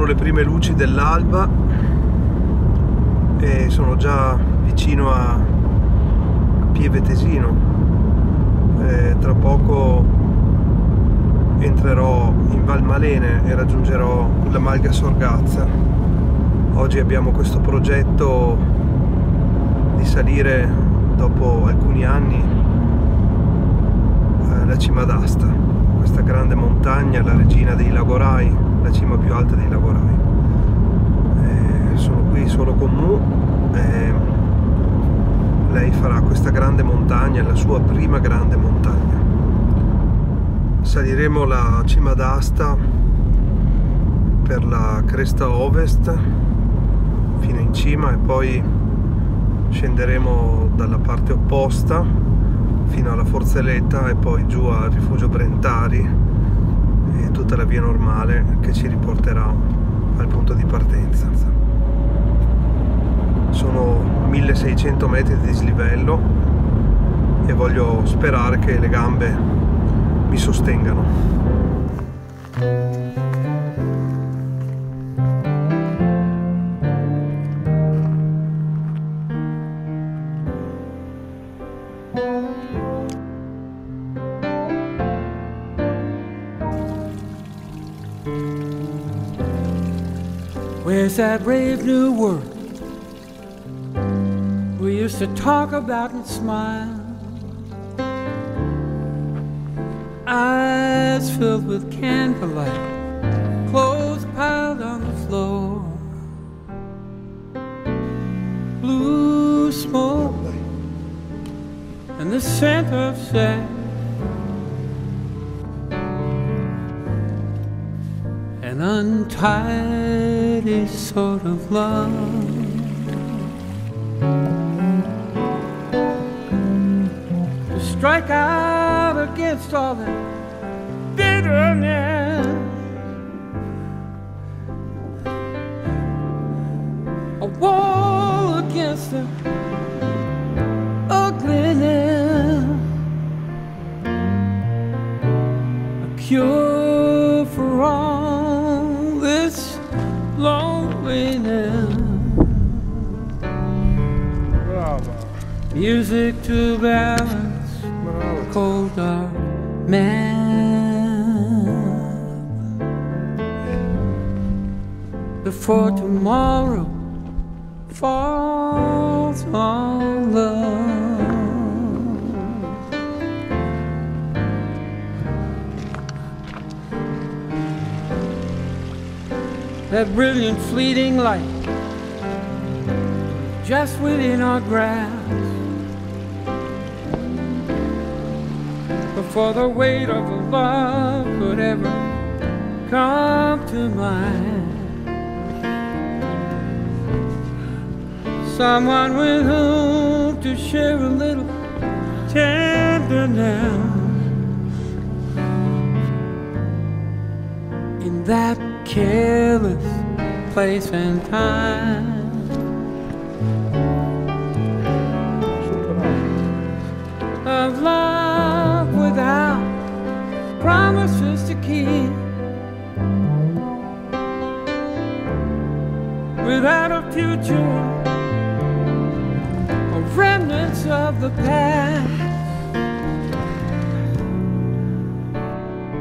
Sono le prime luci dell'alba e sono già vicino a Pieve Tesino. Tra poco entrerò in Val Malene e raggiungerò la Malga Sorgazza. Oggi abbiamo questo progetto di salire dopo alcuni anni la CIMA D'ASTA, questa grande montagna, la regina dei Lagorai, la cima più alta dei Lagorai. Sono qui solo con Mu e lei farà questa grande montagna, la sua prima grande montagna. Saliremo la CIMA D'ASTA per la cresta ovest fino in cima e poi scenderemo dalla parte opposta fino alla Forzeletta e poi giù al rifugio Brentari e tutta la via normale che ci riporterà al punto di partenza. Sono 1600 metri di dislivello e voglio sperare che le gambe mi sostengano. Where's that brave new world we used to talk about and smile? Eyes filled with candlelight, clothes piled on the floor, blue smoke and the scent of sand, an untidy sort of love. To strike out against all that bitterness, a wall against the ugliness, a cure for all this loneliness. Music to balance the cold dark man before tomorrow falls on love. That brilliant fleeting light just within our grasp, before the weight of a love could ever come to mind. Someone with whom to share a little tenderness in that careless place and time. Of love without promises to keep, without a future, or remnants of the past,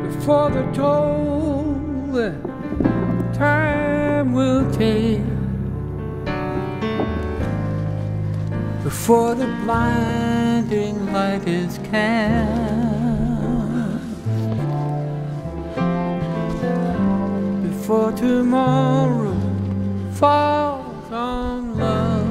before the toll that time will take, before the blinding light is cast, before tomorrow falls on love.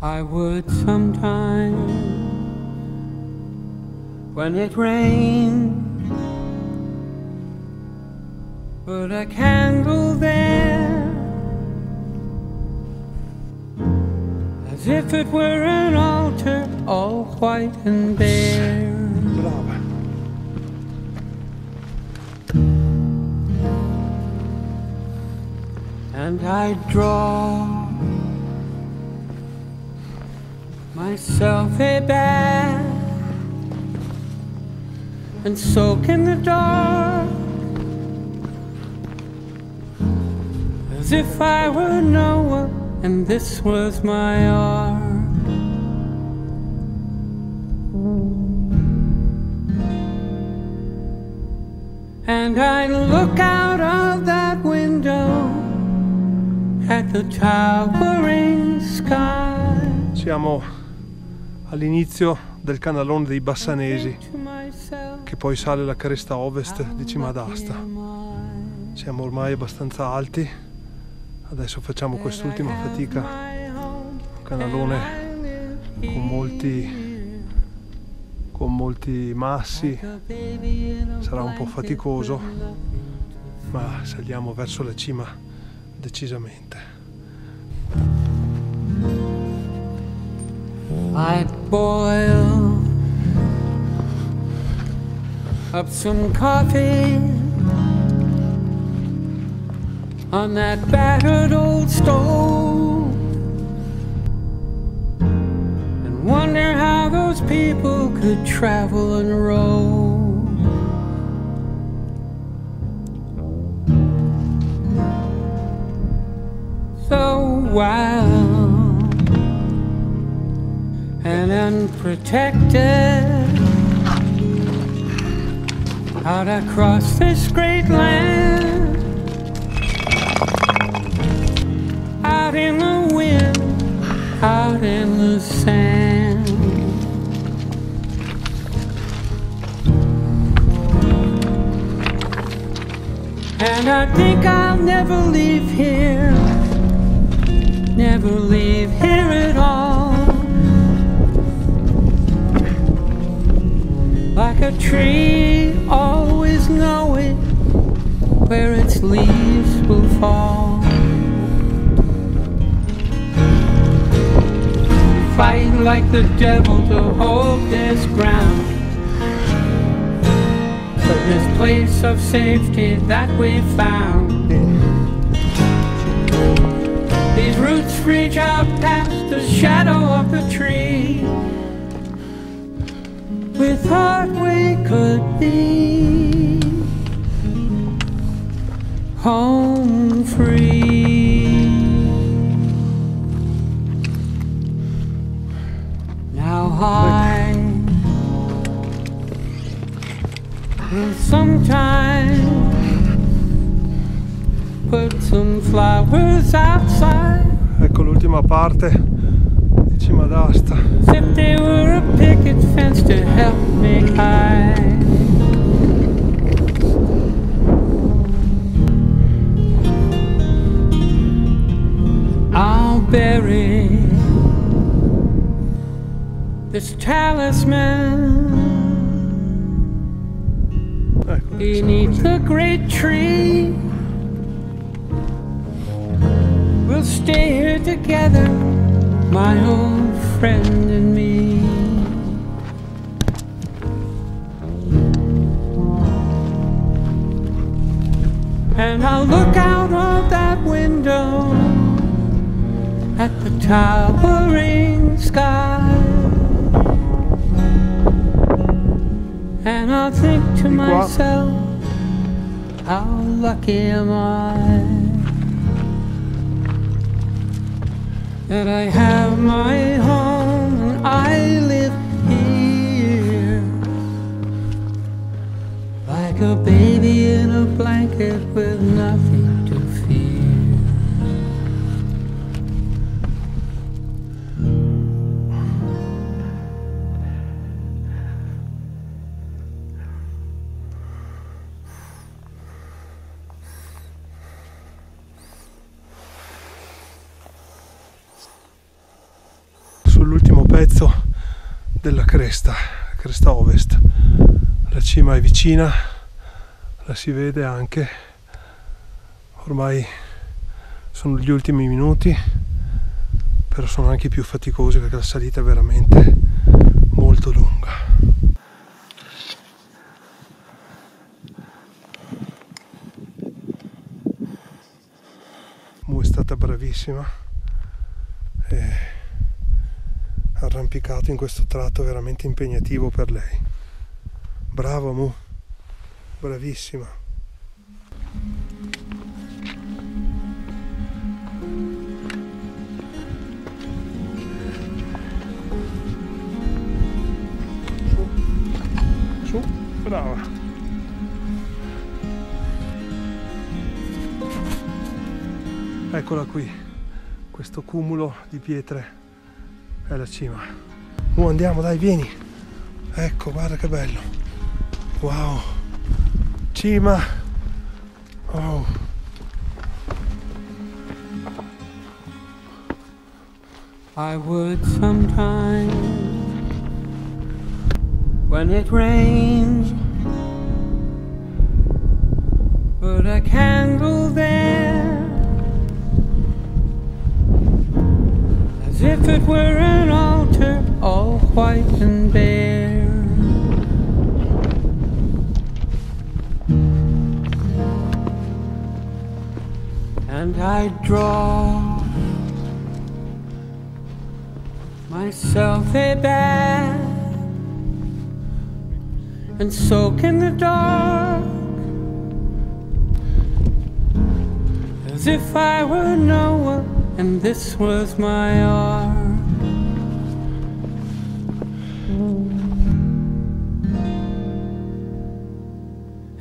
I would sometimes, when it rained, put a candle there, as if it were an altar, all white and bare. Brava. And I'd draw myself a bath and soak in the dark, as if I were Noah and this was my ark. And I'd look out of that window at the towering sky. Siamo all'inizio del Canalone dei Bassanesi, che poi sale la cresta ovest di CIMA D'ASTA. Siamo ormai abbastanza alti, adesso facciamo quest'ultima fatica, un canalone con molti massi, sarà un po' faticoso, ma saliamo verso la cima decisamente. I boil up some coffee on that battered old stove and wonder how those people could travel and row. So wild and unprotected, out across this great land, out in the wind, out in the sand. And I think I'll never leave here, never leave here at all. Like a tree, always knowing where its leaves will fall. Fight like the devil to hold this ground, for this place of safety that we found. These roots reach out past the shadow of the tree. We thought we could be home free. Now I will sometimes put some flowers outside. Ecco l'ultima parte di CIMA D'ASTA. If they were a picket fence to help me hide. I'll bury this talisman beneath the great tree. We'll stay here together, my old friend and me. And I'll look out of that window at the towering sky, and I'll think to myself, how lucky am I that I have my home and I live here, like a baby in a blanket with nothing to fear. pezzo della cresta ovest. La cima è vicina, la si vede anche, ormai sono gli ultimi minuti, però sono anche più faticosi perché la salita è veramente molto lunga. Mu è stata bravissima e ha arrampicato in questo tratto veramente impegnativo per lei. Brava Mu, bravissima. Su, brava. Eccola qui, questo cumulo di pietre è la cima. Andiamo, dai, vieni. Ecco, guarda che bello. Wow, cima. Oh. I would sometimes, when it rains, put a candle there, as if it were an altar, all white and bare. And I'd draw myself a bath and soak in the dark, as if I were Noah and this was my ark.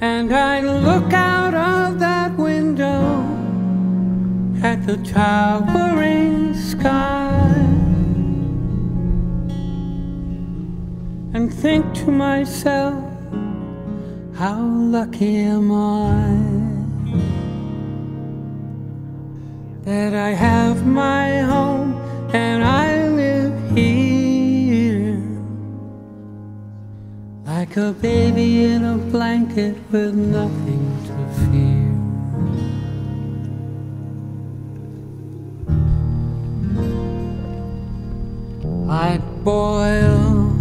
And I'd look out of that window at the towering sky and think to myself, how lucky am I that I have my home and I live here like a baby in a blanket with nothing to fear. I'd boil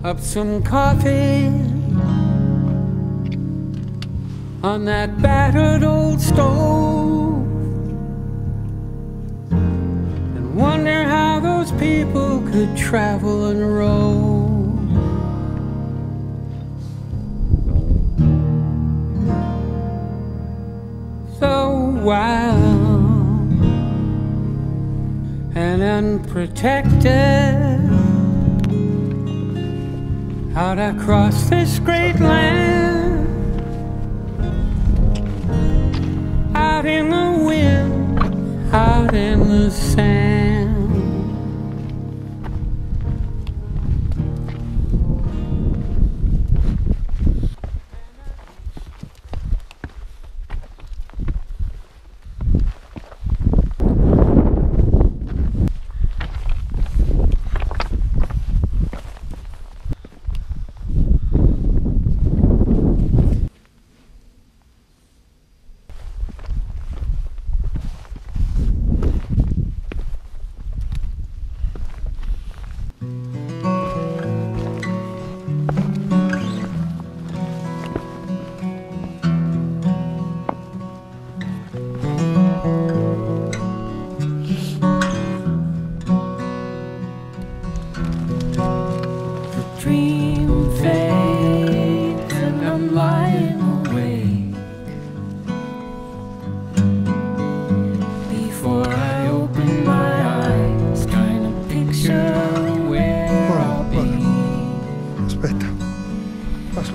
up some coffee on that battered old stove and wonder how those people could travel and roam. So wild and unprotected out across this great land, out in the wind, out in the sand.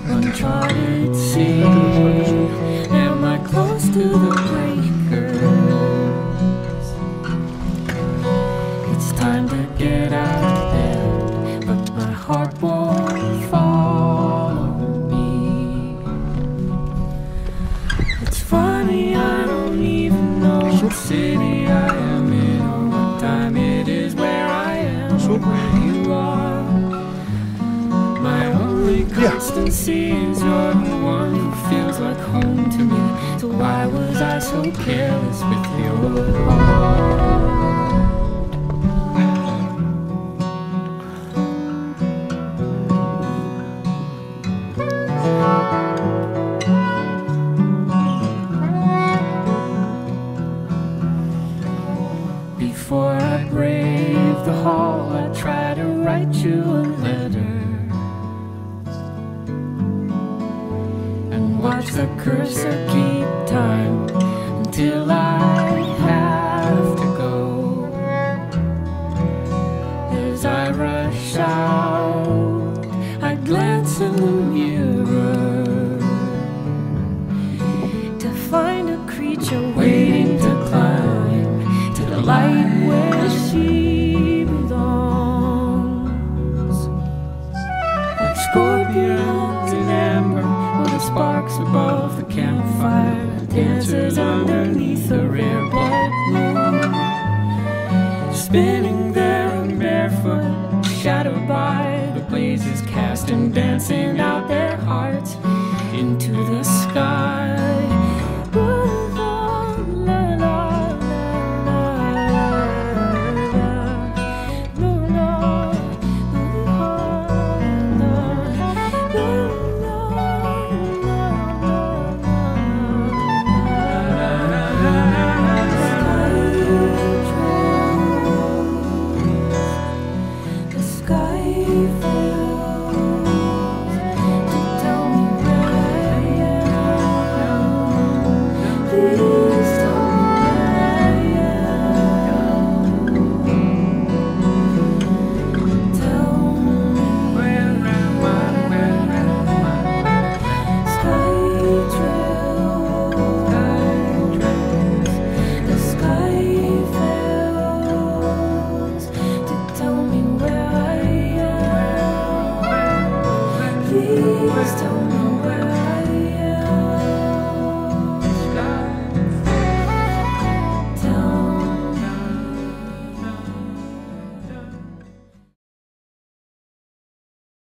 Uncharted sea, am I close to the breakers? It's time to get out there, but my heart won't follow me. It's funny, I don't even know what city I am in or what time it is. su. Via. Constancy is you're the one who feels like home to me. So why was I so careless with your heart? Before I brave the hall, I try to write you a letter. Watch the cursor keep time until I have to go. As I rush out, I glance in the mirror to find a creature waiting to climb to the light where she belongs. Like scorpions in amber, the sparks above the campfire, dances underneath a rare blood moon, spinning there barefoot, shadowed by the blazes cast and dancing out their hearts into the sky.